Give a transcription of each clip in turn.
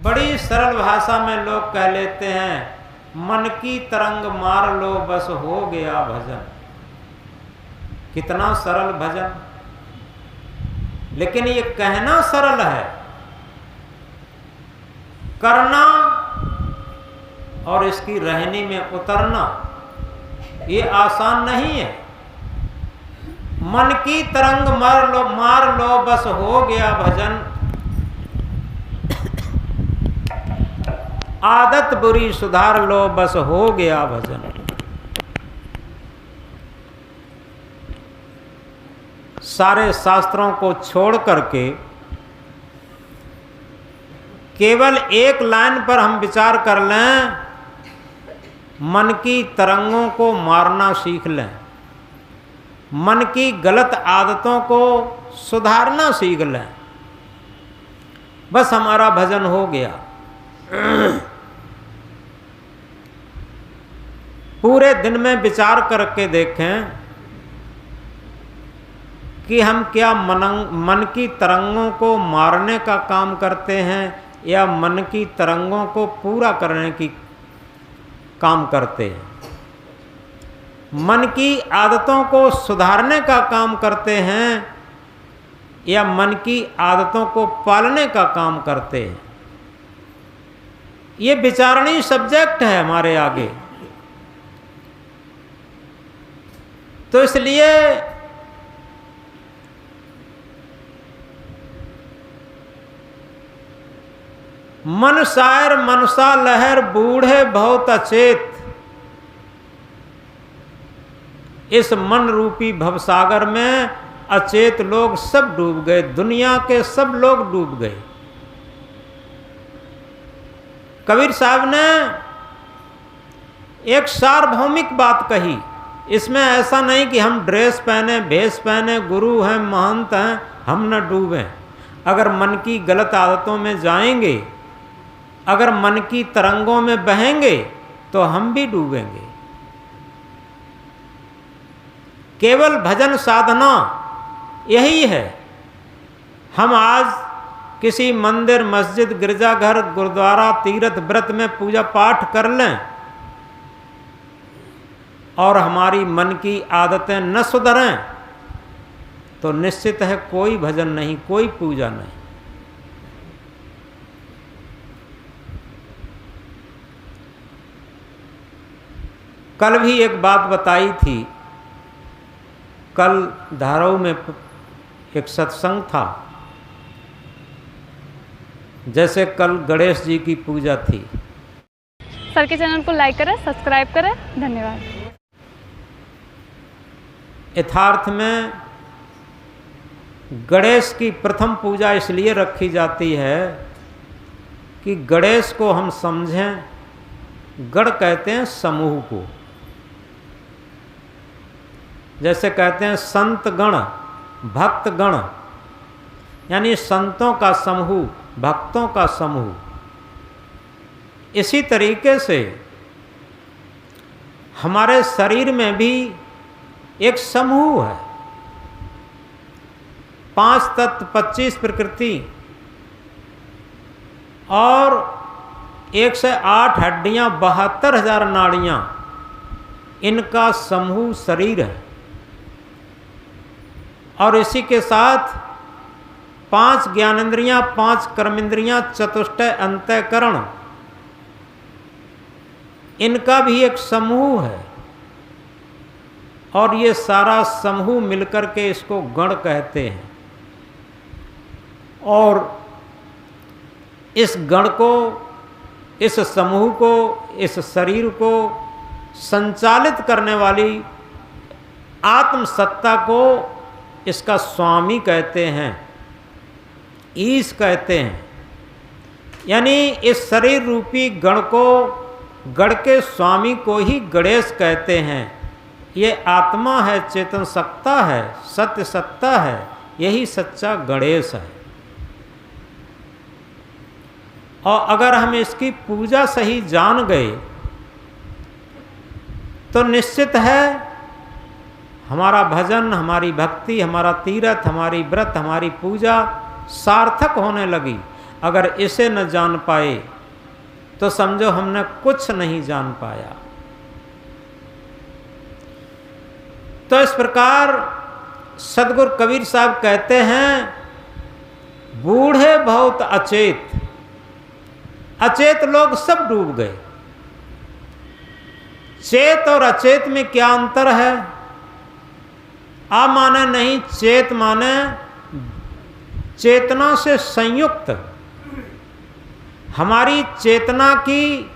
बड़ी सरल भाषा में लोग कह लेते हैं मन की तरंग मार लो बस हो गया भजन। कितना सरल भजन, लेकिन ये कहना सरल है, करना और इसकी रहनी में उतरना ये आसान नहीं है। मन की तरंग मार लो बस हो गया भजन, आदत बुरी सुधार लो बस हो गया भजन। सारे शास्त्रों को छोड़ करके केवल एक लाइन पर हम विचार कर लें, मन की तरंगों को मारना सीख लें, मन की गलत आदतों को सुधारना सीख लें, बस हमारा भजन हो गया। पूरे दिन में विचार करके देखें कि हम क्या मन की तरंगों को मारने का काम करते हैं या मन की तरंगों को पूरा करने की काम करते हैं। मन की आदतों को सुधारने का काम करते हैं या मन की आदतों को पालने का काम करते हैं। ये विचारणीय सब्जेक्ट है हमारे आगे। तो इसलिए मन शायर मनसा लहर बूढ़े बहुत अचेत, इस मन रूपी भवसागर में अचेत लोग सब डूब गए, दुनिया के सब लोग डूब गए। कबीर साहब ने एक सार्वभौमिक बात कही, इसमें ऐसा नहीं कि हम ड्रेस पहने, भेष पहने, गुरु हैं, महंत हैं, हम न डूबें। अगर मन की गलत आदतों में जाएंगे, अगर मन की तरंगों में बहेंगे तो हम भी डूबेंगे। केवल भजन साधना यही है। हम आज किसी मंदिर, मस्जिद, गिरजाघर, गुरुद्वारा, तीर्थ व्रत में पूजा पाठ कर लें और हमारी मन की आदतें न सुधरें तो निश्चित है कोई भजन नहीं, कोई पूजा नहीं। कल भी एक बात बताई थी। कल धाराऊ में एक सत्संग था, जैसे कल गणेश जी की पूजा थी। सर के चैनल को लाइक करें, सब्सक्राइब करें। धन्यवाद। यथार्थ में गणेश की प्रथम पूजा इसलिए रखी जाती है कि गणेश को हम समझें। गण कहते हैं समूह को, जैसे कहते हैं संत गण, भक्त गण, यानी संतों का समूह, भक्तों का समूह। इसी तरीके से हमारे शरीर में भी एक समूह है। 5 तत्व, 25 प्रकृति और 108 हड्डियां, 72,000 नाड़ियां, इनका समूह शरीर है। और इसी के साथ 5 ज्ञानेंद्रियां, 5 कर्मेंद्रियां, चतुष्टय अंतःकरण, इनका भी एक समूह है। और ये सारा समूह मिलकर के इसको गण कहते हैं। और इस गण को, इस समूह को, इस शरीर को संचालित करने वाली आत्मसत्ता को इसका स्वामी कहते हैं, ईश कहते हैं। यानी इस शरीर रूपी गण को, गण के स्वामी को ही गणेश कहते हैं। ये आत्मा है, चेतन सत्ता है, सत्य सत्ता है, यही सच्चा गणेश है। और अगर हम इसकी पूजा सही जान गए तो निश्चित है हमारा भजन, हमारी भक्ति, हमारा तीर्थ, हमारी व्रत, हमारी पूजा सार्थक होने लगी। अगर इसे न जान पाए तो समझो हमने कुछ नहीं जान पाया। तो इस प्रकार सदगुरु कबीर साहब कहते हैं, बूढ़े बहुत अचेत, अचेत लोग सब डूब गए। चेत और अचेत में क्या अंतर है? आ माने नहीं, चेत माने चेतना से संयुक्त। हमारी चेतना की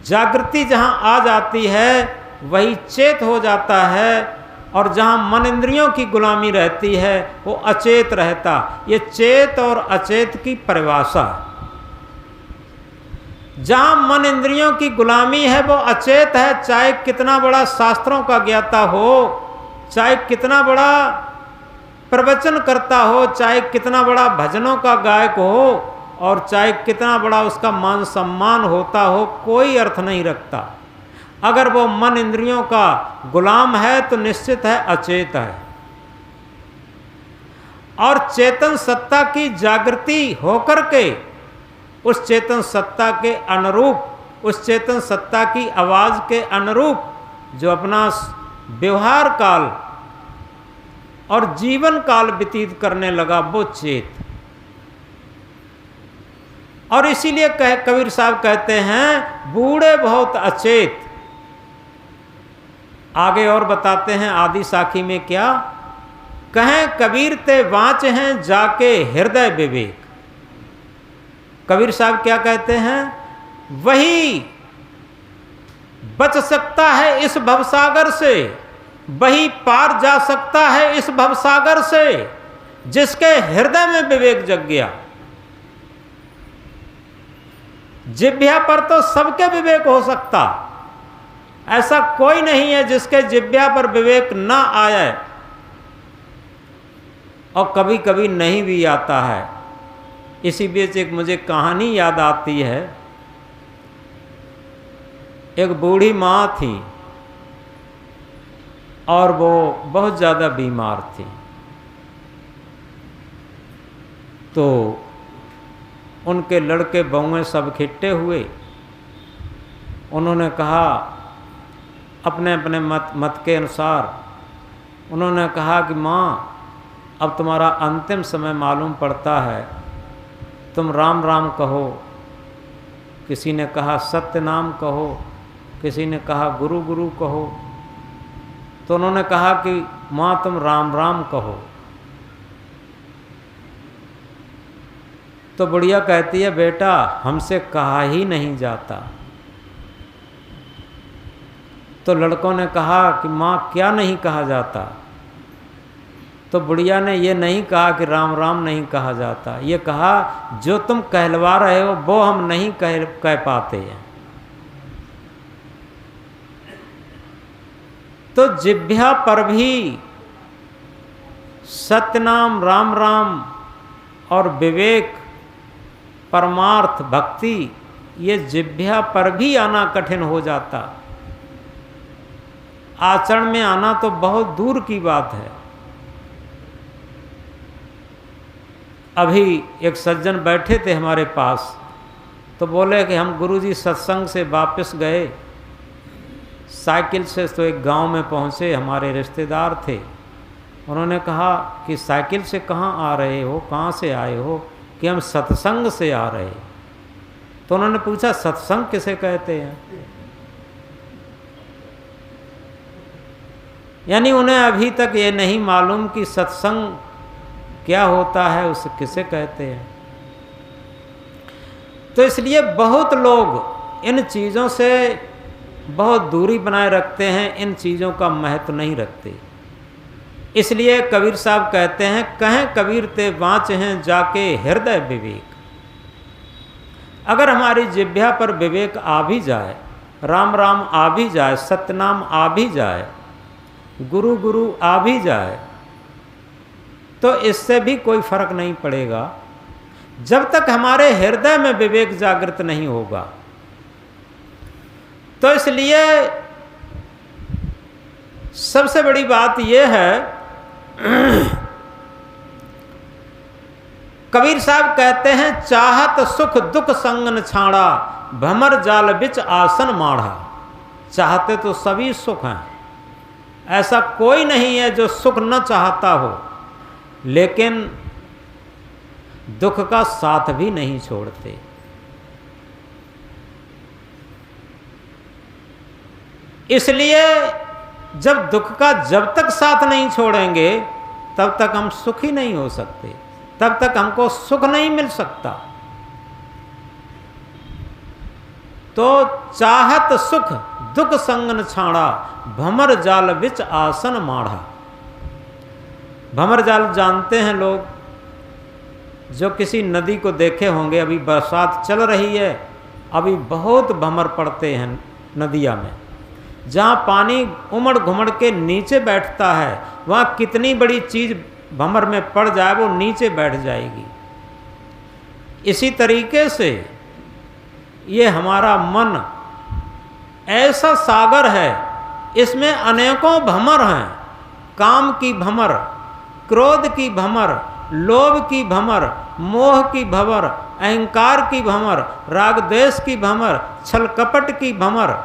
जागृति जहाँ आ जाती है वही चेत हो जाता है, और जहाँ मन इंद्रियों की गुलामी रहती है वो अचेत रहता। ये चेत और अचेत की परिभाषा। जहाँ मन इंद्रियों की गुलामी है वो अचेत है, चाहे कितना बड़ा शास्त्रों का ज्ञाता हो, चाहे कितना बड़ा प्रवचन करता हो, चाहे कितना बड़ा भजनों का गायक हो, और चाहे कितना बड़ा उसका मान सम्मान होता हो, कोई अर्थ नहीं रखता। अगर वो मन इंद्रियों का गुलाम है तो निश्चित है अचेत है। और चेतन सत्ता की जागृति होकर के उस चेतन सत्ता के अनुरूप, उस चेतन सत्ता की आवाज के अनुरूप जो अपना व्यवहार काल और जीवन काल व्यतीत करने लगा वो चेत। और इसीलिए कबीर साहब कहते हैं बूढ़े बहुत अचेत। आगे और बताते हैं आदि साखी में क्या कहें, कबीर ते वांच हैं जाके हृदय विवेक। कबीर साहब क्या कहते हैं, वही बच सकता है इस भवसागर से, वही पार जा सकता है इस भवसागर से जिसके हृदय में विवेक जग गया। जिह्वा पर तो सबके विवेक हो सकता, ऐसा कोई नहीं है जिसके जिह्वा पर विवेक ना आए, और कभी कभी नहीं भी आता है। इसी बीच एक मुझे कहानी याद आती है। एक बूढ़ी माँ थी और वो बहुत ज़्यादा बीमार थी। तो उनके लड़के बहुएं सब इकट्ठे हुए। उन्होंने कहा अपने अपने मत के अनुसार, उन्होंने कहा कि माँ अब तुम्हारा अंतिम समय मालूम पड़ता है, तुम राम राम कहो। किसी ने कहा सत्य नाम कहो, किसी ने कहा गुरु गुरु कहो। तो उन्होंने कहा कि माँ तुम राम राम कहो। तो बुढ़िया कहती है बेटा हमसे कहा ही नहीं जाता। तो लड़कों ने कहा कि माँ क्या नहीं कहा जाता? तो बुढ़िया ने ये नहीं कहा कि राम राम नहीं कहा जाता, ये कहा जो तुम कहलवा रहे हो वो हम नहीं कह पाते हैं। तो जिह्वा पर भी सत्यनाम राम राम और विवेक परमार्थ भक्ति ये जिह्वा पर भी आना कठिन हो जाता। आचरण में आना तो बहुत दूर की बात है। अभी एक सज्जन बैठे थे हमारे पास, तो बोले कि हम गुरुजी सत्संग से वापस गए, साइकिल से तो एक गांव में पहुंचे, हमारे रिश्तेदार थे। उन्होंने कहा कि साइकिल से कहाँ आ रहे हो, कहाँ से आए हो? कि हम सत्संग से आ रहे। तो उन्होंने पूछा सत्संग किसे कहते हैं? यानी उन्हें अभी तक ये नहीं मालूम कि सत्संग क्या होता है, उसे किसे कहते हैं। तो इसलिए बहुत लोग इन चीज़ों से बहुत दूरी बनाए रखते हैं, इन चीज़ों का महत्व नहीं रखते। इसलिए कबीर साहब कहते हैं कहें कबीर ते वांच हैं जाके हृदय विवेक। अगर हमारी जिह्वा पर विवेक आ भी जाए, राम राम आ भी जाए, सतनाम आ भी जाए, गुरु गुरु आ भी जाए, तो इससे भी कोई फर्क नहीं पड़ेगा जब तक हमारे हृदय में विवेक जागृत नहीं होगा। तो इसलिए सबसे बड़ी बात यह है, कबीर साहब कहते हैं, चाहत सुख दुख संगन छाड़ा, भमर जाल बिच आसन माढ़ा। चाहते तो सभी सुख हैं, ऐसा कोई नहीं है जो सुख न चाहता हो, लेकिन दुख का साथ भी नहीं छोड़ते। इसलिए जब दुख का जब तक साथ नहीं छोड़ेंगे तब तक हम सुखी नहीं हो सकते, तब तक हमको सुख नहीं मिल सकता। तो चाहत सुख दुख संगन छाड़ा, भमर जाल बिच आसन माढ़ा। भमर जाल जानते हैं लोग, जो किसी नदी को देखे होंगे, अभी बरसात चल रही है, अभी बहुत भमर पड़ते हैं नदिया में। जहाँ पानी उमड़ घुमड़ के नीचे बैठता है, वहाँ कितनी बड़ी चीज़ भमर में पड़ जाए वो नीचे बैठ जाएगी। इसी तरीके से ये हमारा मन ऐसा सागर है, इसमें अनेकों भमर हैं। काम की भमर, क्रोध की भमर, लोभ की भमर, मोह की भमर, अहंकार की भमर, राग द्वेष की भमर, छल कपट की भमर,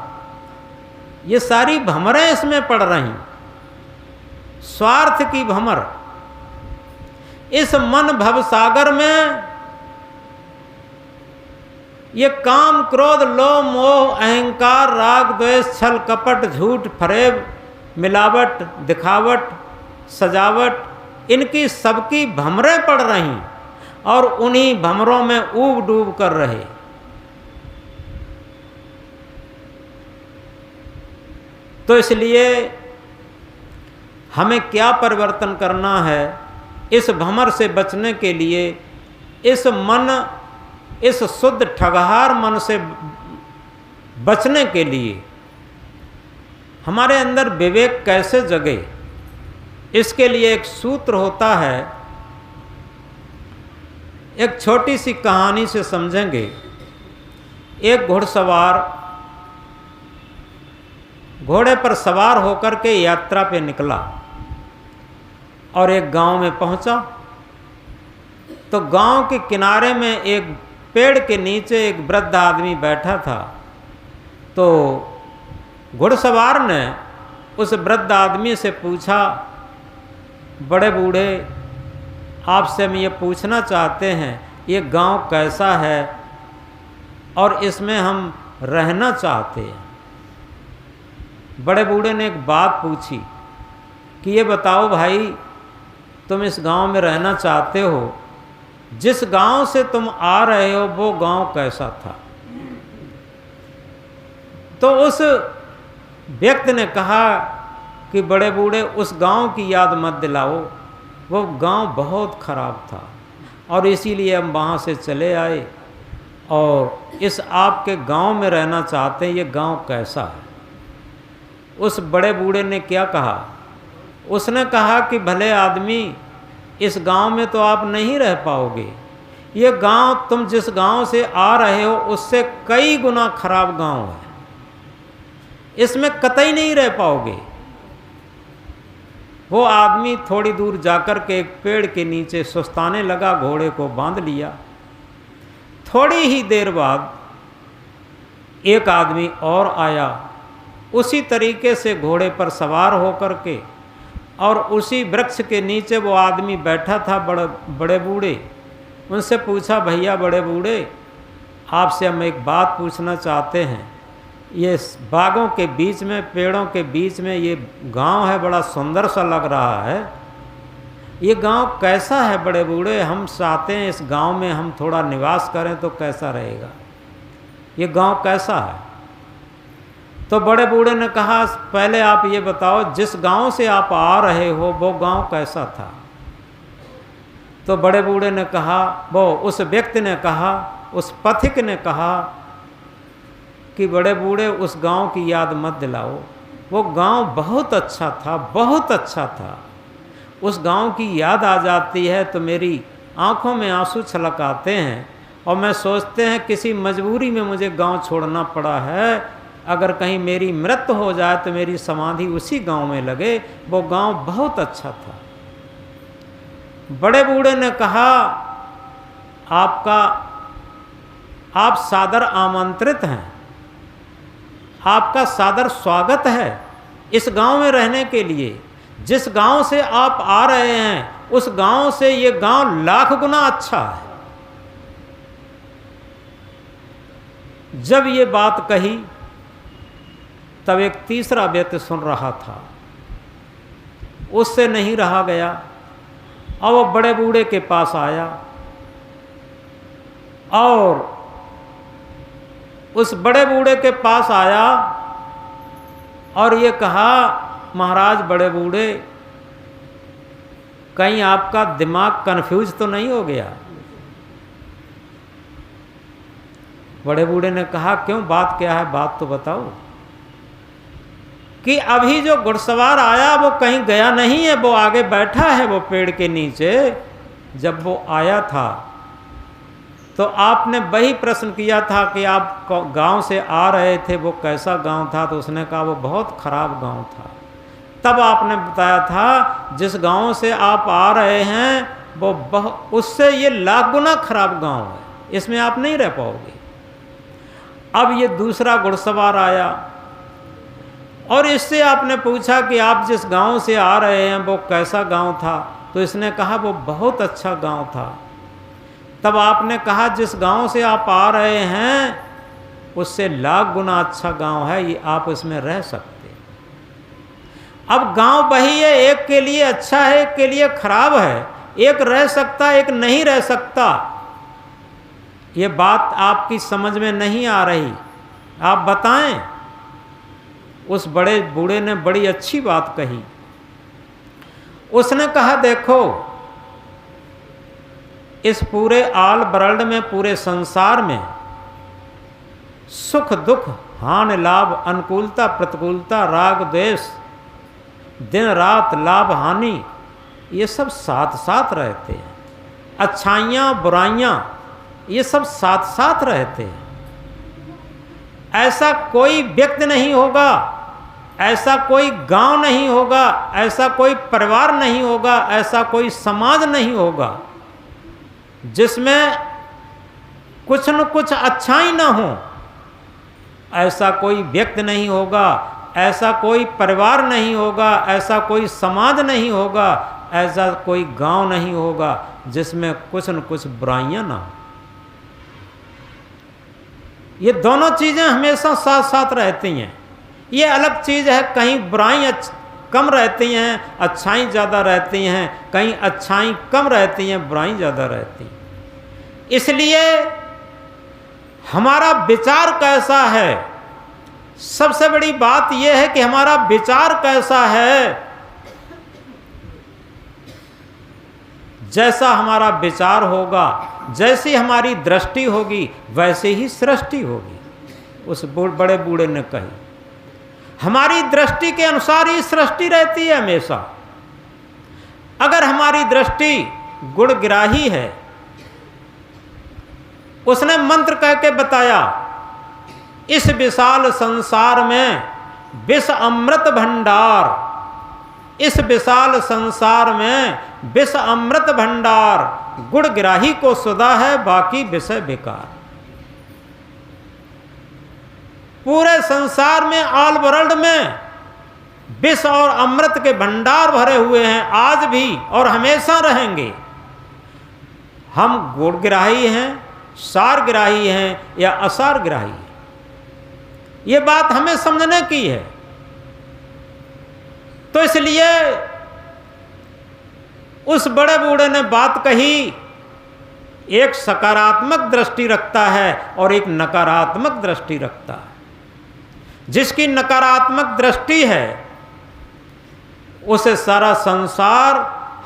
ये सारी भमरें इसमें पड़ रही। स्वार्थ की भमर। इस मन भवसागर में ये काम क्रोध लोभ मोह अहंकार राग द्वेष छल कपट झूठ फरेब मिलावट दिखावट सजावट, इनकी सबकी भमरें पड़ रही और उन्हीं भमरों में ऊब डूब कर रहे। तो इसलिए हमें क्या परिवर्तन करना है इस भमर से बचने के लिए? इस शुद्ध ठगहार मन से बचने के लिए हमारे अंदर विवेक कैसे जगे, इसके लिए एक सूत्र होता है। एक छोटी सी कहानी से समझेंगे। एक घुड़सवार घोड़े पर सवार होकर के यात्रा पे निकला और एक गांव में पहुंचा। तो गांव के किनारे में एक पेड़ के नीचे एक वृद्ध आदमी बैठा था। तो घुड़सवार ने उस वृद्ध आदमी से पूछा, बड़े बूढ़े, आपसे हम ये पूछना चाहते हैं ये गांव कैसा है और इसमें हम रहना चाहते हैं। बड़े बूढ़े ने एक बात पूछी कि ये बताओ भाई, तुम इस गांव में रहना चाहते हो, जिस गांव से तुम आ रहे हो वो गांव कैसा था? तो उस व्यक्ति ने कहा कि बड़े बूढ़े, उस गांव की याद मत दिलाओ, वो गांव बहुत खराब था और इसीलिए हम वहाँ से चले आए और इस आपके गांव में रहना चाहते हैं। ये गांव कैसा है? उस बड़े बूढ़े ने क्या कहा? उसने कहा कि भले आदमी, इस गांव में तो आप नहीं रह पाओगे। ये गांव, तुम जिस गांव से आ रहे हो उससे कई गुना खराब गांव है, इसमें कतई नहीं रह पाओगे। वो आदमी थोड़ी दूर जाकर के एक पेड़ के नीचे सुस्ताने लगा, घोड़े को बांध लिया। थोड़ी ही देर बाद एक आदमी और आया, उसी तरीके से घोड़े पर सवार होकर के, और उसी वृक्ष के नीचे वो आदमी बैठा था, बड़े बूढ़े। उनसे पूछा, भैया बड़े बूढ़े, आपसे हम एक बात पूछना चाहते हैं। ये बागों के बीच में, पेड़ों के बीच में ये गांव है, बड़ा सुंदर सा लग रहा है। ये गांव कैसा है बड़े बूढ़े? हम चाहते हैं इस गांव में हम थोड़ा निवास करें तो कैसा रहेगा? ये गांव कैसा है? तो बड़े बूढ़े ने कहा, पहले आप ये बताओ, जिस गांव से आप आ रहे हो वो गांव कैसा था? तो बड़े बूढ़े ने कहा, वो उस व्यक्ति ने कहा, उस पथिक ने कहा कि बड़े बूढ़े, उस गांव की याद मत दिलाओ, वो गांव बहुत अच्छा था, बहुत अच्छा था। उस गांव की याद आ जाती है तो मेरी आंखों में आंसू छलक आते हैं और मैं सोचते हैं किसी मजबूरी में मुझे गांव छोड़ना पड़ा है। अगर कहीं मेरी मृत्यु हो जाए तो मेरी समाधि उसी गांव में लगे, वो गांव बहुत अच्छा था। बड़े बूढ़े ने कहा आप सादर आमंत्रित हैं, आपका सादर स्वागत है इस गांव में रहने के लिए। जिस गांव से आप आ रहे हैं उस गांव से ये गांव लाख गुना अच्छा है। जब ये बात कही तब एक तीसरा व्यक्ति सुन रहा था, उससे नहीं रहा गया और वो बड़े बूढ़े के पास आया और उस बड़े बूढ़े के पास आया और ये कहा, महाराज बड़े बूढ़े, कहीं आपका दिमाग कन्फ्यूज तो नहीं हो गया? बड़े बूढ़े ने कहा, क्यों, बात क्या है, बात तो बताओ। कि अभी जो घुड़सवार आया वो कहीं गया नहीं है, वो आगे बैठा है वो पेड़ के नीचे। जब वो आया था तो आपने वही प्रश्न किया था कि आप गांव से आ रहे थे, वो कैसा गांव था? तो उसने कहा वो बहुत खराब गांव था। तब आपने बताया था जिस गांव से आप आ रहे हैं वो उससे ये लाख गुना खराब गांव है, इसमें आप नहीं रह पाओगे। अब ये दूसरा घुड़सवार आया और इससे आपने पूछा कि आप जिस गांव से आ रहे हैं वो कैसा गांव था? तो इसने कहा वो बहुत अच्छा गांव था। तब आपने कहा जिस गांव से आप आ रहे हैं उससे लाख गुना अच्छा गांव है, ये आप इसमें रह सकते। अब गांव वही है, एक के लिए अच्छा है, एक के लिए खराब है, एक रह सकता एक नहीं रह सकता। ये बात आपकी समझ में नहीं आ रही, आप बताएं। उस बड़े बूढ़े ने बड़ी अच्छी बात कही। उसने कहा, देखो इस पूरे आल वर्ल्ड में, पूरे संसार में सुख दुख, हानि लाभ, अनुकूलता प्रतिकूलता, राग द्वेष, दिन रात, लाभ हानि, ये सब साथ साथ रहते हैं। अच्छाइयाँ बुराइयाँ ये सब साथ साथ रहते हैं। ऐसा कोई व्यक्ति नहीं होगा, ऐसा कोई गांव नहीं होगा, ऐसा कोई परिवार नहीं होगा, ऐसा कोई समाज नहीं होगा जिसमें कुछ न कुछ अच्छाई ना हो। ऐसा कोई व्यक्ति नहीं होगा, ऐसा कोई परिवार नहीं होगा, ऐसा कोई समाज नहीं होगा, ऐसा कोई गांव नहीं होगा जिसमें कुछ न कुछ बुराइयां ना हो। ये दोनों चीज़ें हमेशा साथ साथ रहती हैं। ये अलग चीज़ है, कहीं बुराई कम रहती हैं, अच्छाई ज़्यादा रहती हैं, कहीं अच्छाई कम रहती हैं, बुराई ज़्यादा रहती हैं। इसलिए हमारा विचार कैसा है, सबसे बड़ी बात यह है कि हमारा विचार कैसा है। जैसा हमारा विचार होगा, जैसी हमारी दृष्टि होगी, वैसे ही सृष्टि होगी। उस बड़े बूढ़े ने कही, हमारी दृष्टि के अनुसार ही सृष्टि रहती है हमेशा। अगर हमारी दृष्टि गुणग्राही है, उसने मंत्र कह के बताया, इस विशाल संसार में विष अमृत भंडार, इस विशाल संसार में विष अमृत भंडार, गुणग्राही को सुधा है, बाकी विषय बेकार। पूरे संसार में, ऑल वर्ल्ड में विष और अमृत के भंडार भरे हुए हैं, आज भी और हमेशा रहेंगे। हम गुणग्राही हैं, सारग्राही हैं या असारग्राही हैं, ये बात हमें समझने की है। तो इसलिए उस बड़े बूढ़े ने बात कही, एक सकारात्मक दृष्टि रखता है और एक नकारात्मक दृष्टि रखता है। जिसकी नकारात्मक दृष्टि है उसे सारा संसार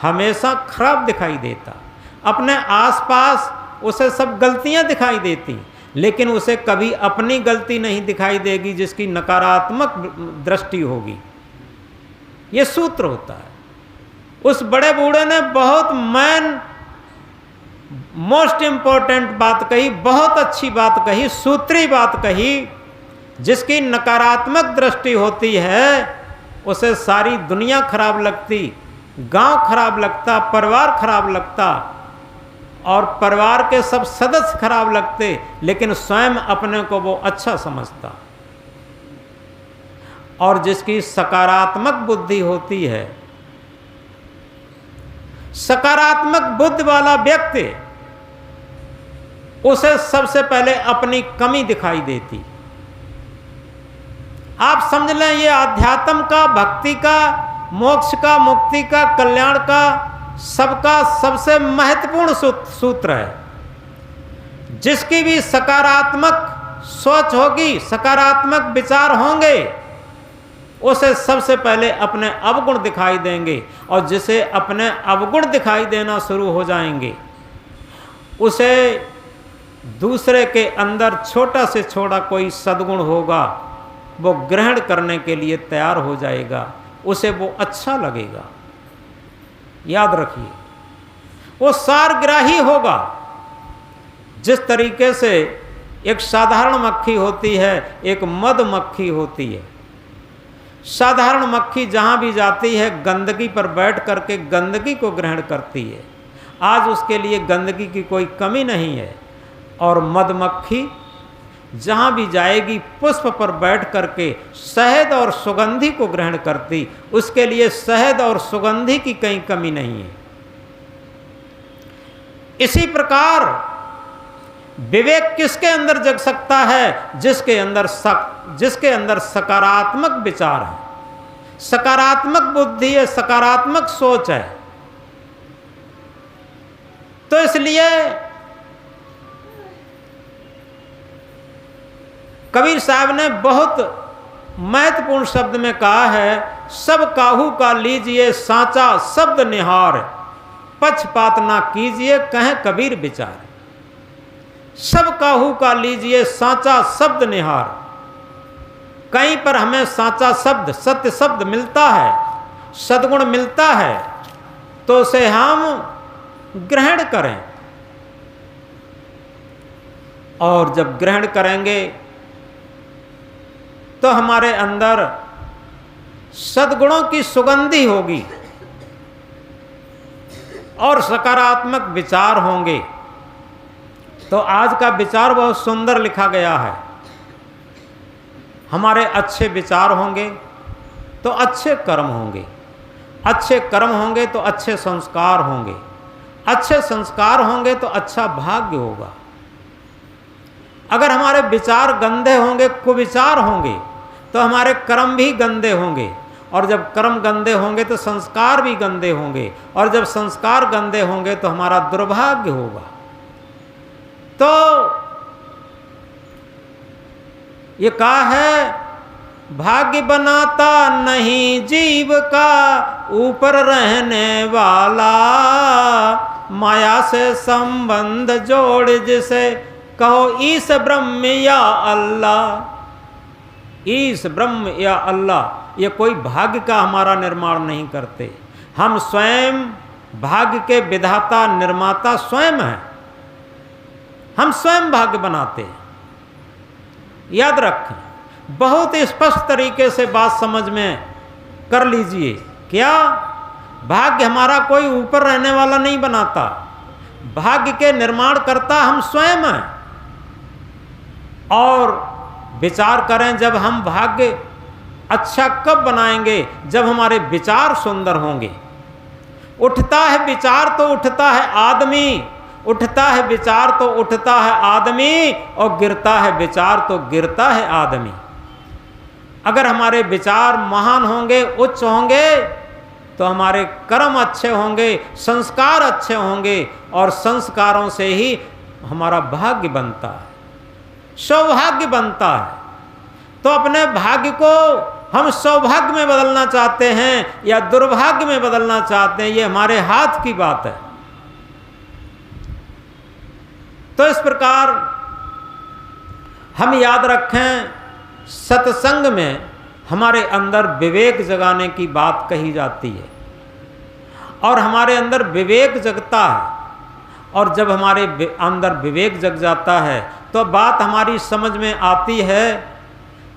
हमेशा खराब दिखाई देता, अपने आसपास उसे सब गलतियां दिखाई देती, लेकिन उसे कभी अपनी गलती नहीं दिखाई देगी जिसकी नकारात्मक दृष्टि होगी। ये सूत्र होता है। उस बड़े बूढ़े ने बहुत मोस्ट इंपॉर्टेंट बात कही, बहुत अच्छी बात कही, सूत्री बात कही। जिसकी नकारात्मक दृष्टि होती है उसे सारी दुनिया खराब लगती, गांव खराब लगता, परिवार खराब लगता, और परिवार के सब सदस्य खराब लगते, लेकिन स्वयं अपने को वो अच्छा समझता। और जिसकी सकारात्मक बुद्धि होती है, सकारात्मक बुद्धि वाला व्यक्ति, उसे सबसे पहले अपनी कमी दिखाई देती। आप समझ लें ये आध्यात्म का, भक्ति का, मोक्ष का, मुक्ति का, कल्याण का सबका सबसे महत्वपूर्ण सूत्र है। जिसकी भी सकारात्मक सोच होगी, सकारात्मक विचार होंगे, उसे सबसे पहले अपने अवगुण दिखाई देंगे, और जिसे अपने अवगुण दिखाई देना शुरू हो जाएंगे, उसे दूसरे के अंदर छोटा से छोटा कोई सद्गुण होगा, वो ग्रहण करने के लिए तैयार हो जाएगा, उसे वो अच्छा लगेगा। याद रखिए, वो सारग्राही होगा। जिस तरीके से एक साधारण मक्खी होती है, एक मधुमक्खी होती है। साधारण मक्खी जहाँ भी जाती है गंदगी पर बैठ करके गंदगी को ग्रहण करती है। आज उसके लिए गंदगी की कोई कमी नहीं है। और मधुमक्खी जहाँ भी जाएगी पुष्प पर बैठ करके शहद और सुगंधी को ग्रहण करती, उसके लिए शहद और सुगंधी की कहीं कमी नहीं है। इसी प्रकार विवेक किसके अंदर जग सकता है? जिसके अंदर सकारात्मक विचार है, सकारात्मक बुद्धि है, सकारात्मक सोच है। तो इसलिए कबीर साहब ने बहुत महत्वपूर्ण शब्द में कहा है, सब काहू का लीजिए सांचा शब्द निहार, पक्षपात ना कीजिए कहें कबीर विचार। सब काहू का लीजिए सांचा शब्द निहार। कहीं पर हमें सांचा शब्द, सत्य शब्द मिलता है, सद्गुण मिलता है, तो उसे हम ग्रहण करें। और जब ग्रहण करेंगे तो हमारे अंदर सद्गुणों की सुगंधी होगी और सकारात्मक विचार होंगे। तो आज का विचार बहुत सुंदर लिखा गया है। हमारे अच्छे विचार होंगे तो अच्छे कर्म होंगे, अच्छे कर्म होंगे तो अच्छे संस्कार होंगे, अच्छे संस्कार होंगे तो अच्छा भाग्य होगा। अगर हमारे विचार गंदे होंगे, कुविचार होंगे, तो हमारे कर्म भी गंदे होंगे, और जब कर्म गंदे होंगे तो संस्कार भी गंदे होंगे, और जब संस्कार गंदे होंगे तो हमारा दुर्भाग्य होगा। तो ये कहा है, भाग्य बनाता नहीं जीव का ऊपर रहने वाला, माया से संबंध जोड़ जिसे कहो ईश ब्रह्म या अल्लाह। ईश ब्रह्म या अल्लाह, ये कोई भाग्य का हमारा निर्माण नहीं करते। हम स्वयं भाग्य के विधाता निर्माता स्वयं हैं। हम स्वयं भाग्य बनाते हैं। याद रखें, बहुत स्पष्ट तरीके से बात समझ में कर लीजिए। क्या भाग्य हमारा कोई ऊपर रहने वाला नहीं बनाता, भाग्य के निर्माण करता हम स्वयं हैं। और विचार करें, जब हम भाग्य अच्छा कब बनाएंगे? जब हमारे विचार सुंदर होंगे। उठता है विचार तो उठता है आदमी, उठता है विचार तो उठता है आदमी, और गिरता है विचार तो गिरता है आदमी। अगर हमारे विचार महान होंगे, उच्च होंगे, तो हमारे कर्म अच्छे होंगे, संस्कार अच्छे होंगे, और संस्कारों से ही हमारा भाग्य बनता है, सौभाग्य बनता है। तो अपने भाग्य को हम सौभाग्य में बदलना चाहते हैं या दुर्भाग्य में बदलना चाहते हैं, ये हमारे हाथ की बात है। तो इस प्रकार हम याद रखें, सत्संग में हमारे अंदर विवेक जगाने की बात कही जाती है, और हमारे अंदर विवेक जगता है। और जब हमारे अंदर विवेक जग जाता है तो बात हमारी समझ में आती है,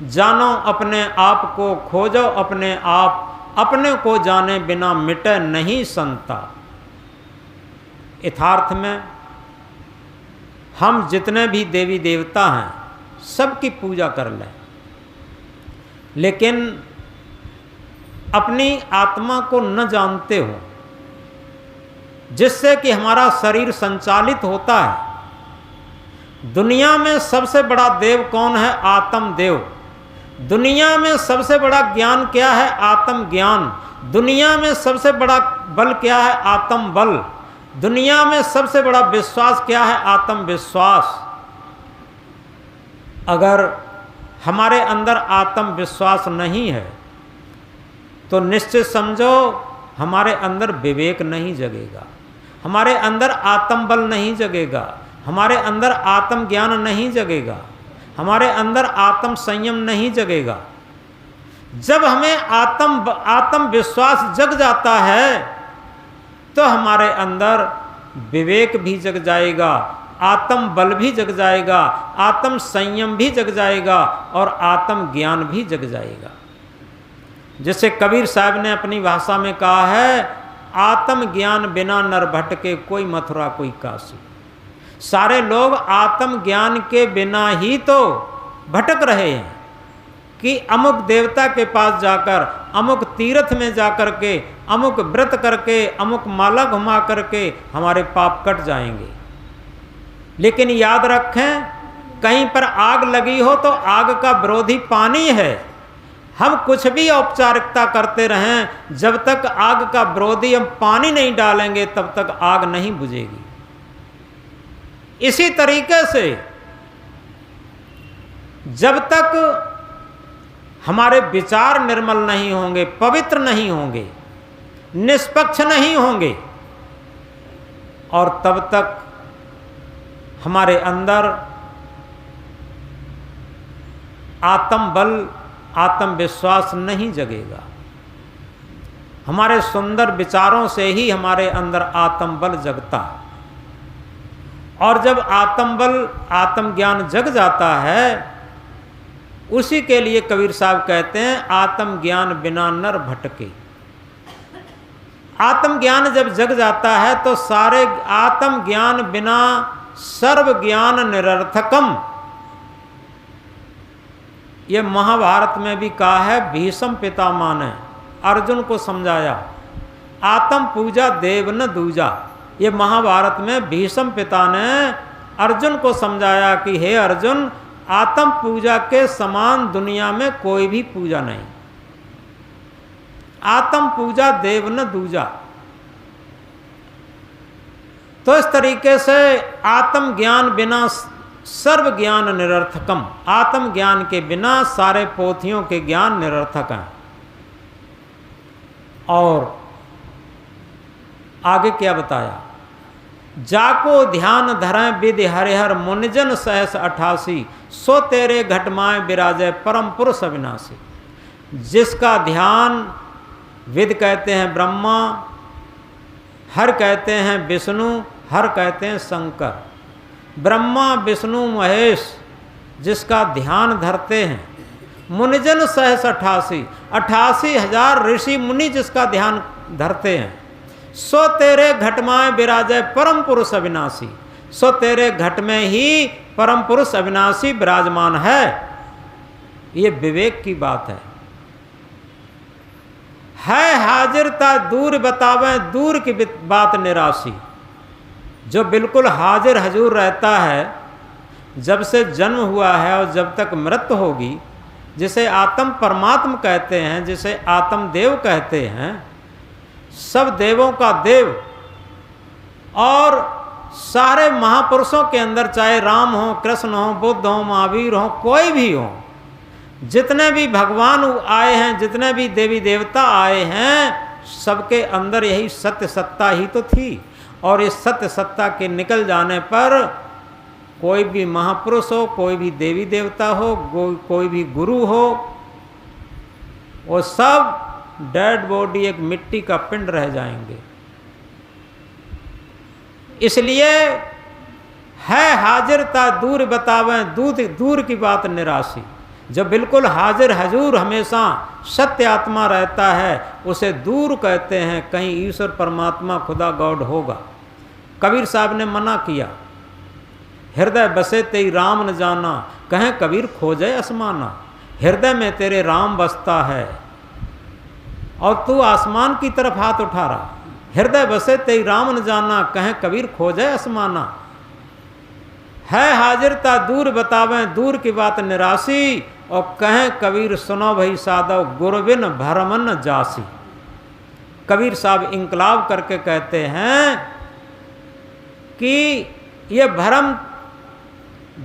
जानो अपने आप को, खोजो अपने आप, अपने को जाने बिना मिटे नहीं संता। यथार्थ में हम जितने भी देवी देवता हैं सबकी पूजा कर लें, लेकिन अपनी आत्मा को न जानते हो, जिससे कि हमारा शरीर संचालित होता है। दुनिया में सबसे बड़ा देव कौन है? आत्म देव। दुनिया में सबसे बड़ा ज्ञान क्या है? आत्म ज्ञान। दुनिया में सबसे बड़ा बल क्या है? आत्म बल। दुनिया में सबसे बड़ा विश्वास क्या है? आत्म विश्वास। अगर हमारे अंदर आत्म विश्वास नहीं है तो निश्चित समझो हमारे अंदर विवेक नहीं जगेगा, हमारे अंदर आत्म बल नहीं जगेगा, हमारे अंदर आत्म ज्ञान नहीं जगेगा, हमारे अंदर आत्म संयम नहीं जगेगा। जब हमें आत्म विश्वास जग जाता है तो हमारे अंदर विवेक भी जग जाएगा, आत्म बल भी जग जाएगा, आत्म संयम भी जग जाएगा और आत्म ज्ञान भी जग जाएगा। जैसे कबीर साहब ने अपनी भाषा में कहा है, आत्म ज्ञान बिना नर भटके कोई मथुरा कोई काशी। सारे लोग आत्म ज्ञान के बिना ही तो भटक रहे हैं कि अमुक देवता के पास जाकर, अमुक तीर्थ में जाकर के, अमुक व्रत करके, अमुक माला घुमा करके हमारे पाप कट जाएंगे। लेकिन याद रखें, कहीं पर आग लगी हो तो आग का विरोधी पानी है। हम कुछ भी औपचारिकता करते रहें, जब तक आग का विरोधी हम पानी नहीं डालेंगे तब तक आग नहीं बुझेगी। इसी तरीके से जब तक हमारे विचार निर्मल नहीं होंगे, पवित्र नहीं होंगे, निष्पक्ष नहीं होंगे, और तब तक हमारे अंदर आत्म बल, आत्मविश्वास नहीं जगेगा। हमारे सुंदर विचारों से ही हमारे अंदर आत्म बल जगता है, और जब आत्म बल, आत्म ज्ञान जग जाता है, उसी के लिए कबीर साहब कहते हैं, आत्म ज्ञान बिना नर भटके। आत्म ज्ञान जब जग जाता है तो सारे आत्म ज्ञान बिना सर्व ज्ञान निरर्थकम। ये महाभारत में भी कहा है, भीष्म पितामह ने अर्जुन को समझाया, आत्म पूजा देव न दूजा। ये महाभारत में भीष्म पिता ने अर्जुन को समझाया कि हे अर्जुन, आत्म पूजा के समान दुनिया में कोई भी पूजा नहीं। आत्म पूजा देव न दूजा। तो इस तरीके से आत्म ज्ञान बिना सर्व ज्ञान निरर्थकम। आत्म ज्ञान के बिना सारे पोथियों के ज्ञान निरर्थक हैं। और आगे क्या बताया? जाको ध्यान धरें विधि हरिहर मुनिजन सहस 88, सो तेरे घटमाएं विराजय परम पुरुष अविनाशी। जिसका ध्यान विद कहते हैं ब्रह्मा, हर कहते हैं विष्णु, हर कहते हैं शंकर। ब्रह्मा विष्णु महेश जिसका ध्यान धरते हैं, मुनिजन सहस 88, 88,000 ऋषि मुनि जिसका ध्यान धरते हैं, सो तेरे घट में विराजय परम पुरुष अविनाशी। सो तेरे घट में ही परम पुरुष अविनाशी विराजमान है। ये विवेक की बात है हाजिरता दूर बतावे दूर की बात निराशी। जो बिल्कुल हाजिर हजूर रहता है, जब से जन्म हुआ है और जब तक मृत्यु होगी, जिसे आत्म परमात्मा कहते हैं, जिसे आत्म देव कहते हैं, सब देवों का देव, और सारे महापुरुषों के अंदर, चाहे राम हो, कृष्ण हो, बुद्ध हो, महावीर हो, कोई भी हो, जितने भी भगवान आए हैं, जितने भी देवी देवता आए हैं, सबके अंदर यही सत्य सत्ता ही तो थी। और इस सत्य सत्ता के निकल जाने पर कोई भी महापुरुष हो, कोई भी देवी देवता हो, कोई भी गुरु हो, वो सब डेड बॉडी, एक मिट्टी का पिंड रह जाएंगे। इसलिए है हाजिरता दूर बतावें दूर की बात निराशी। जो बिल्कुल हाजिर हजूर हमेशा सत्य आत्मा रहता है, उसे दूर कहते हैं। कहीं ईश्वर परमात्मा खुदा गॉड होगा। कबीर साहब ने मना किया, हृदय बसे तेरी राम न जाना, कहें कबीर खोजे आसमाना। हृदय में तेरे राम बसता है और तू आसमान की तरफ हाथ उठा रहा। हृदय बसे तेरी राम न जाना, कहें कबीर खोजे आसमाना। है हाजिरता दूर बतावें दूर की बात निराशी, और कहें कबीर सुनो भई साधव गुरबिन भरमन जासी। कबीर साहब इंकलाब करके कहते हैं कि ये भरम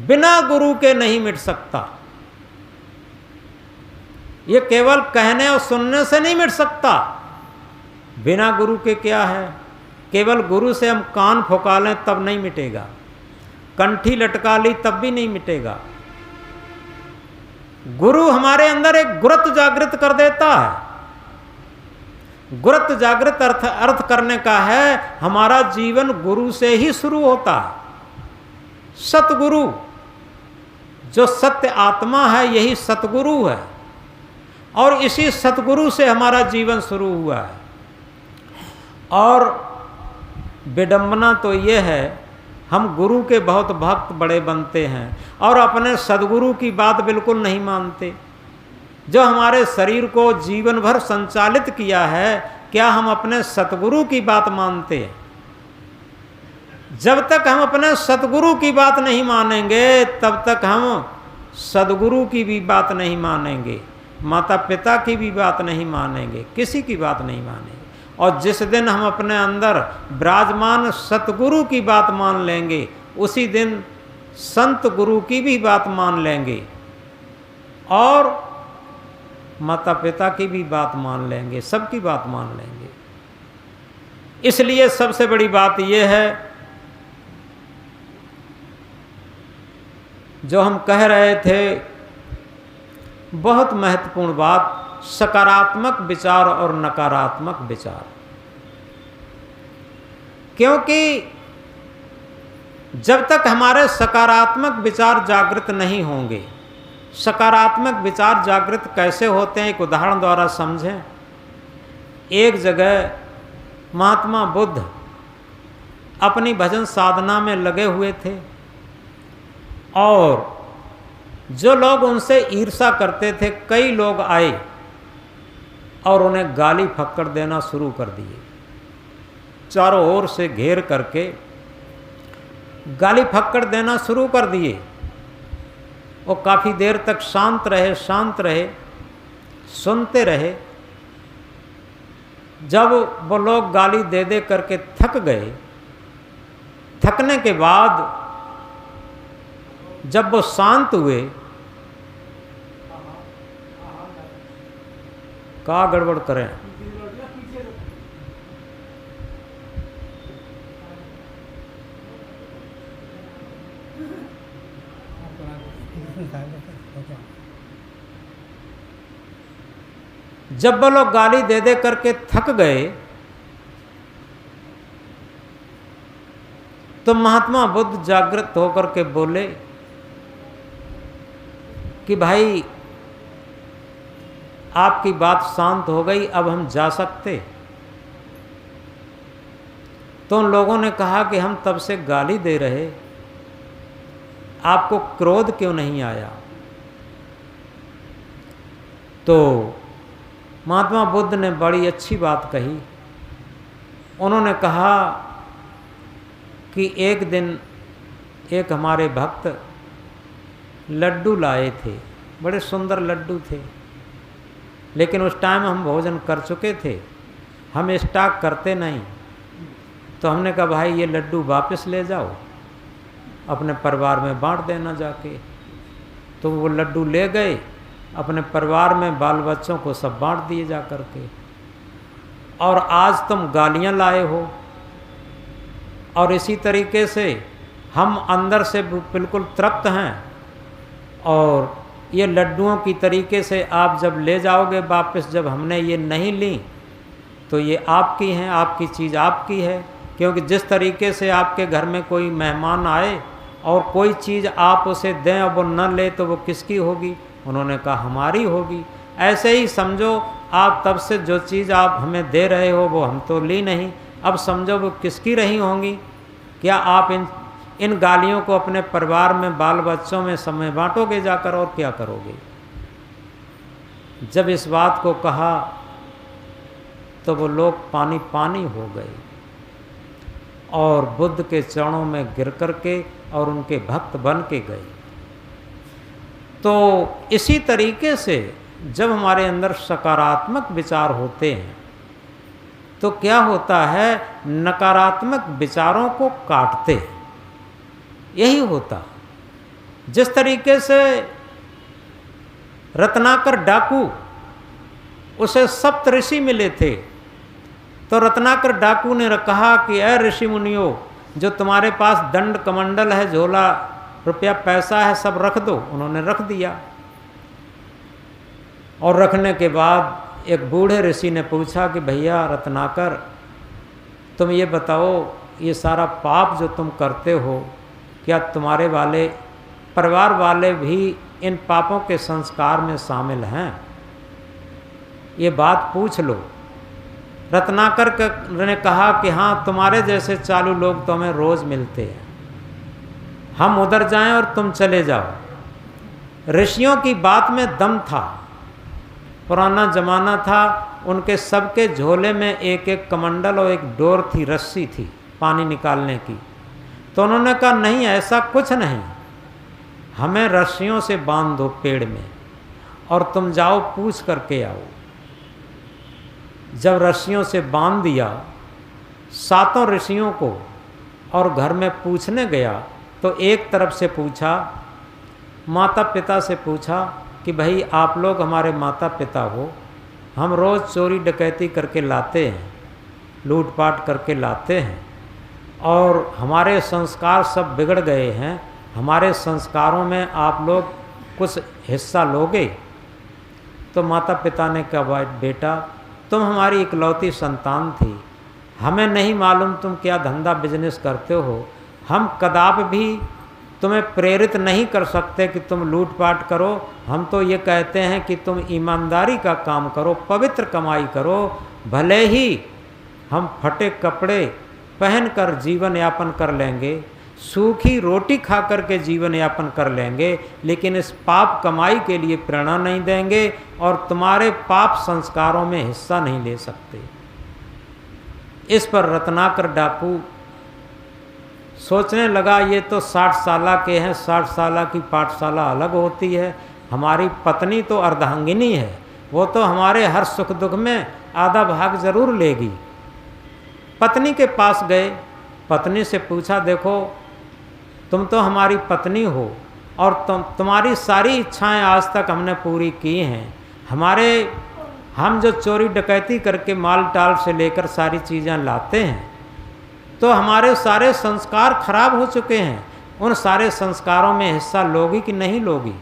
बिना गुरु के नहीं मिट सकता, ये केवल कहने और सुनने से नहीं मिट सकता। बिना गुरु के क्या है, केवल गुरु से हम कान फुका लें तब नहीं मिटेगा, कंठी लटका ली तब भी नहीं मिटेगा। गुरु हमारे अंदर एक गुरत जागृत कर देता है। गुरत जागृत अर्थ करने का है हमारा जीवन गुरु से ही शुरू होता है। सतगुरु जो सत्य आत्मा है यही सतगुरु है, और इसी सतगुरु से हमारा जीवन शुरू हुआ है। और विडंबना तो ये है हम गुरु के बहुत भक्त बड़े बनते हैं और अपने सदगुरु की बात बिल्कुल नहीं मानते। जो हमारे शरीर को जीवन भर संचालित किया है, क्या हम अपने सतगुरु की बात मानते हैं? जब तक हम अपने सतगुरु की बात नहीं मानेंगे तब तक हम सदगुरु की भी बात नहीं मानेंगे, माता पिता की भी बात नहीं मानेंगे, किसी की बात नहीं मानेंगे। और जिस दिन हम अपने अंदर विराजमान सतगुरु की बात मान लेंगे उसी दिन संत गुरु की भी बात मान लेंगे और माता पिता की भी बात मान लेंगे, सबकी बात मान लेंगे। इसलिए सबसे बड़ी बात यह है जो हम कह रहे थे, बहुत महत्वपूर्ण बात, सकारात्मक विचार और नकारात्मक विचार। क्योंकि जब तक हमारे सकारात्मक विचार जागृत नहीं होंगे, सकारात्मक विचार जागृत कैसे होते हैं एक उदाहरण द्वारा समझें। एक जगह महात्मा बुद्ध अपनी भजन साधना में लगे हुए थे और जो लोग उनसे ईर्ष्या करते थे, कई लोग आए और उन्हें गाली फक्कड़ देना शुरू कर दिए। चारों ओर से घेर करके गाली फक्कड़ देना शुरू कर दिए। वो काफ़ी देर तक शांत रहे, सुनते रहे। जब वो लोग गाली दे दे करके थक गए, थकने के बाद जब वो शांत हुए, का गड़बड़ करें, जब वो लोग गाली दे दे करके थक गए तो महात्मा बुद्ध जागृत होकर के बोले कि भाई आपकी बात शांत हो गई, अब हम जा सकते। तो उन लोगों ने कहा कि हम तब से गाली दे रहे, आपको क्रोध क्यों नहीं आया? तो महात्मा बुद्ध ने बड़ी अच्छी बात कही। उन्होंने कहा कि एक दिन एक हमारे भक्त लड्डू लाए थे, बड़े सुंदर लड्डू थे, लेकिन उस टाइम हम भोजन कर चुके थे, हम स्टॉक करते नहीं। तो हमने कहा भाई ये लड्डू वापस ले जाओ, अपने परिवार में बांट देना जाके। तो वो लड्डू ले गए, अपने परिवार में बाल बच्चों को सब बांट दिए जा करके। और आज तुम गालियां लाए हो। और इसी तरीके से हम अंदर से बिल्कुल तृप्त हैं और ये लड्डुओं की तरीके से आप जब ले जाओगे वापस, जब हमने ये नहीं ली तो ये आपकी हैं, आपकी चीज़ आपकी है। क्योंकि जिस तरीके से आपके घर में कोई मेहमान आए और कोई चीज़ आप उसे दें और वो न ले तो वो किसकी होगी? उन्होंने कहा हमारी होगी। ऐसे ही समझो, आप तब से जो चीज़ आप हमें दे रहे हो वो हम तो ली नहीं, अब समझो वो किसकी रही होंगी? क्या आप इन इन गालियों को अपने परिवार में, बाल बच्चों में समय बांटोगे जाकर, और क्या करोगे। जब इस बात को कहा तो वो लोग पानी पानी हो गए और बुद्ध के चरणों में गिर करके और उनके भक्त बन के गए। तो इसी तरीके से जब हमारे अंदर सकारात्मक विचार होते हैं तो क्या होता है, नकारात्मक विचारों को काटते हैं। यही होता। जिस तरीके से रत्नाकर डाकू, उसे सप्त ऋषि मिले थे, तो रत्नाकर डाकू ने कहा कि अय ऋषि मुनियों, जो तुम्हारे पास दंड कमंडल है, झोला रुपया पैसा है, सब रख दो। उन्होंने रख दिया। और रखने के बाद एक बूढ़े ऋषि ने पूछा कि भैया रत्नाकर, तुम ये बताओ, ये सारा पाप जो तुम करते हो, क्या तुम्हारे वाले परिवार वाले भी इन पापों के संस्कार में शामिल हैं? ये बात पूछ लो। रत्नाकर ने कहा कि हाँ, तुम्हारे जैसे चालू लोग तो हमें रोज़ मिलते हैं, हम उधर जाएं और तुम चले जाओ। ऋषियों की बात में दम था, पुराना जमाना था, उनके सबके झोले में एक एक कमंडल और एक डोर थी, रस्सी थी पानी निकालने की। तो उन्होंने कहा नहीं, ऐसा कुछ नहीं, हमें रस्सियों से बांध दो पेड़ में और तुम जाओ पूछ करके आओ। जब रस्सियों से बांध दिया सातों ऋषियों को और घर में पूछने गया तो एक तरफ से पूछा, माता पिता से पूछा कि भाई आप लोग हमारे माता पिता हो, हम रोज़ चोरी डकैती करके लाते हैं, लूटपाट करके लाते हैं और हमारे संस्कार सब बिगड़ गए हैं, हमारे संस्कारों में आप लोग कुछ हिस्सा लोगे? तो माता पिता ने कहा बेटा तुम हमारी इकलौती संतान थी, हमें नहीं मालूम तुम क्या धंधा बिजनेस करते हो, हम कदाप भी तुम्हें प्रेरित नहीं कर सकते कि तुम लूटपाट करो। हम तो ये कहते हैं कि तुम ईमानदारी का काम करो, पवित्र कमाई करो। भले ही हम फटे कपड़े पहनकर जीवन यापन कर लेंगे, सूखी रोटी खा कर के जीवन यापन कर लेंगे, लेकिन इस पाप कमाई के लिए प्रेरणा नहीं देंगे और तुम्हारे पाप संस्कारों में हिस्सा नहीं ले सकते। इस पर रत्नाकर डाकू सोचने लगा, ये तो 60 साल के हैं, 60 साल की पाठशाला अलग होती है, हमारी पत्नी तो अर्धांगिनी है, वो तो हमारे हर सुख दुख में आधा भाग जरूर लेगी। पत्नी के पास गए, पत्नी से पूछा देखो तुम तो हमारी पत्नी हो और तुम्हारी सारी इच्छाएं आज तक हमने पूरी की हैं, हम जो चोरी डकैती करके माल टाल से लेकर सारी चीज़ें लाते हैं तो हमारे सारे संस्कार खराब हो चुके हैं, उन सारे संस्कारों में हिस्सा लोगी कि नहीं लोगी?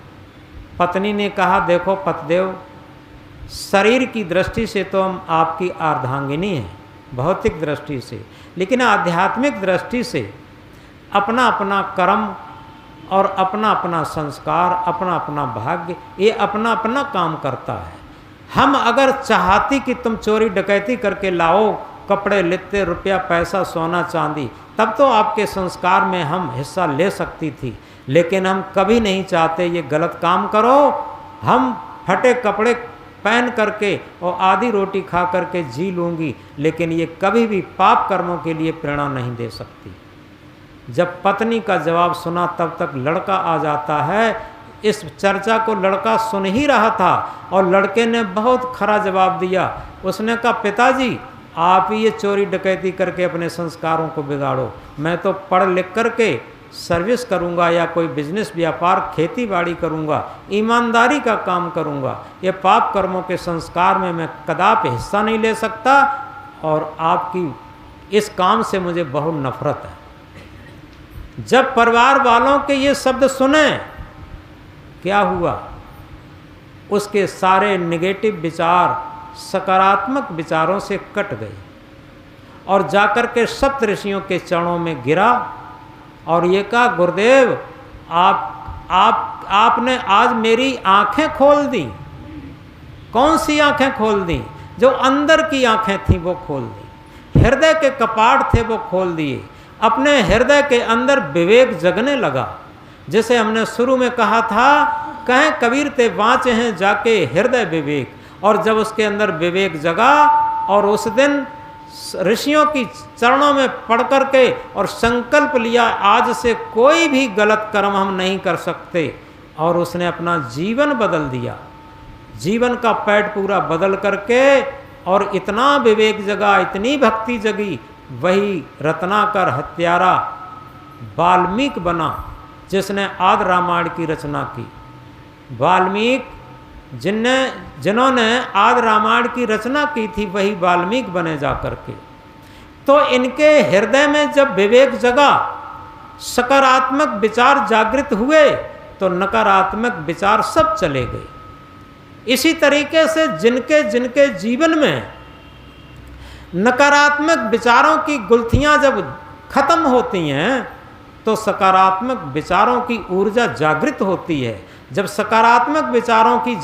पत्नी ने कहा देखो पतिदेव, शरीर की दृष्टि से तो हम आपकी अर्धांगिनी हैं, भौतिक दृष्टि से, लेकिन आध्यात्मिक दृष्टि से अपना अपना कर्म और अपना अपना संस्कार, अपना अपना भाग्य, ये अपना अपना काम करता है। हम अगर चाहती कि तुम चोरी डकैती करके लाओ कपड़े लित्ते, रुपया पैसा, सोना चांदी, तब तो आपके संस्कार में हम हिस्सा ले सकती थी, लेकिन हम कभी नहीं चाहते ये गलत काम करो। हम फटे कपड़े पहन करके और आधी रोटी खा करके जी लूँगी, लेकिन ये कभी भी पाप कर्मों के लिए प्रेरणा नहीं दे सकती। जब पत्नी का जवाब सुना तब तक लड़का आ जाता है। इस चर्चा को लड़का सुन ही रहा था और लड़के ने बहुत खरा जवाब दिया। उसने कहा पिताजी आप ही ये चोरी डकैती करके अपने संस्कारों को बिगाड़ो, मैं तो पढ़ लिख करके सर्विस करूंगा या कोई बिजनेस व्यापार खेती बाड़ी करूंगा, ईमानदारी का काम करूंगा, ये पाप कर्मों के संस्कार में मैं कदापि हिस्सा नहीं ले सकता और आपकी इस काम से मुझे बहुत नफरत है। जब परिवार वालों के ये शब्द सुने, क्या हुआ? उसके सारे नेगेटिव विचार सकारात्मक विचारों से कट गए और जाकर के सप्त ऋषियों के चरणों में गिरा और ये कहा गुरुदेव आपने आज मेरी आंखें खोल दी। कौन सी आंखें खोल दी? जो अंदर की आंखें थी वो खोल दी, हृदय के कपाट थे वो खोल दिए। अपने हृदय के अंदर विवेक जगने लगा। जैसे हमने शुरू में कहा था, कहें कबीर ते वाँचे हैं जाके हृदय विवेक, और जब उसके अंदर विवेक जगा और उस दिन ऋषियों की चरणों में पढ़ करके और संकल्प लिया आज से कोई भी गलत कर्म हम नहीं कर सकते, और उसने अपना जीवन बदल दिया, जीवन का पैठ पूरा बदल करके, और इतना विवेक जगा, इतनी भक्ति जगी, वही रत्नाकर हत्यारा वाल्मीकि बना जिसने आदि रामायण की रचना की। वाल्मीकि जिन्होंने आदि रामायण की रचना की थी वही वाल्मीकि बने जा करके। तो इनके हृदय में जब विवेक जगा, सकारात्मक विचार जागृत हुए, तो नकारात्मक विचार सब चले गए। इसी तरीके से जिनके जिनके जीवन में नकारात्मक विचारों की गुत्थियां जब खत्म होती हैं तो सकारात्मक विचारों की ऊर्जा जागृत होती है। जब सकारात्मक विचारों की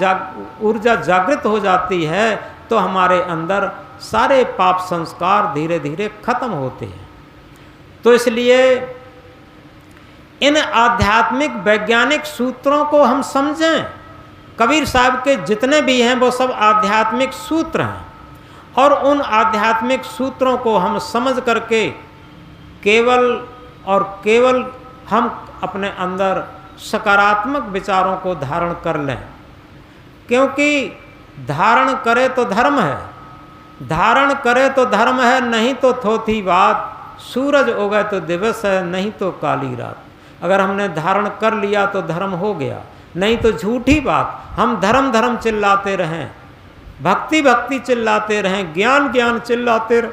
ऊर्जा जागृत हो जाती है तो हमारे अंदर सारे पाप संस्कार धीरे धीरे खत्म होते हैं। तो इसलिए इन आध्यात्मिक वैज्ञानिक सूत्रों को हम समझें। कबीर साहब के जितने भी हैं वो सब आध्यात्मिक सूत्र हैं, और उन आध्यात्मिक सूत्रों को हम समझ करके केवल और केवल हम अपने अंदर सकारात्मक विचारों को धारण कर लें, क्योंकि धारण करे तो धर्म है, धारण करे तो धर्म है, नहीं तो थोथी बात, सूरज उगे तो दिवस है, नहीं तो काली रात। अगर हमने धारण कर लिया तो धर्म हो गया, नहीं तो झूठी बात। हम धर्म धर्म चिल्लाते रहें, भक्ति भक्ति चिल्लाते रहें, ज्ञान ज्ञान चिल्लाते रहें,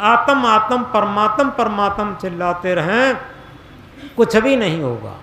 आत्म आत्म परमात्म परमात्म चिल्लाते रहें, कुछ भी नहीं होगा।